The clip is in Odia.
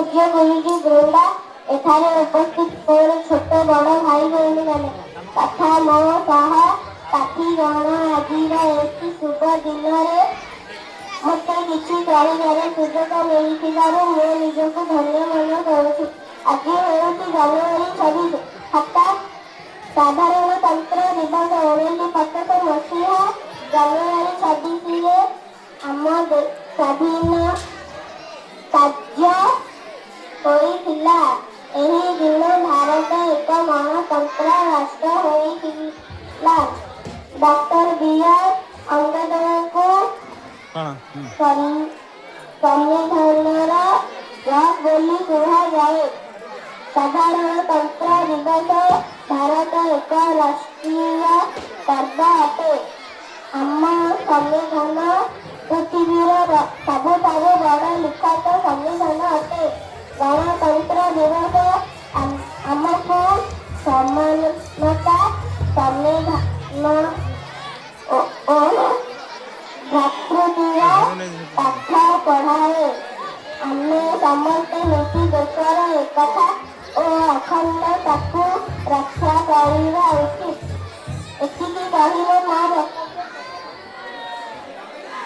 ପୂଜ୍ୟ ଗୁରୁଜୀ ବୃନ୍ଦା, ଏଠାରେ ଉପସ୍ଥିତ ମୋର ଛୋଟ ବଡ଼ ଭାଇ ଭଉଣୀମାନେ ତଥା ମୋ ସହ ସାଥୀଗଣ, ଆଜିର ଏହି ଶୁଭ ଦିନରେ ମୋତେ କିଛି କହିବାର ସୁଯୋଗ ମିଳିଥିବାରୁ ମୁଁ ନିଜକୁ ଧନ୍ୟ ମନେ କରୁଛି। ଆଜି ହେଉଛି ଜାନୁଆରୀ 26 ହଠାତ୍ ସାଧାରଣତନ୍ତ୍ର ଦିବସ 1975 ମସିହା ଜାନୁଆରୀ 26ରେ ଆମ ସ୍ୱାଧୀନ କାର୍ଯ୍ୟ ହୋଇଥିଲା। ଏହି ଦିନ ଭାରତ ଏକ ଗଣତନ୍ତ୍ର ରାଷ୍ଟ୍ର ହୋଇଥିଲା। ଡକ୍ଟର ବି.ଆର୍. ଅମ୍ବେଦକରଙ୍କୁ ସମ୍ବିଧାନର ଜଜ ବୋଲି କୁହାଯାଏ। ସାଧାରଣତନ୍ତ୍ର ଦିବସ ଭାରତ ଏକ ରାଷ୍ଟ୍ରୀୟ ପର୍ବ ଅଟେ। ଆମ ସମ୍ବିଧାନ ପୃଥିବୀର ସବୁଠାରୁ ବଡ଼ ଲିଖିତ ସମ୍ବିଧାନ ଅଟେ। ଗଣତନ୍ତ୍ର ଦିବସ ଆମକୁ ସମାନତା, ସମ୍ବିଧାନ ଓ ଭ୍ରାତୃତ୍ୱର ପାଠ ପଢ଼ାଏ। ଆମେ ସମସ୍ତେ ମିଶି ଦେଶର ଏକତା ଓ ଅଖଣ୍ଡତାକୁ ରକ୍ଷା କରିବା ଉଚିତ। ଏତିକି କହି ମୋ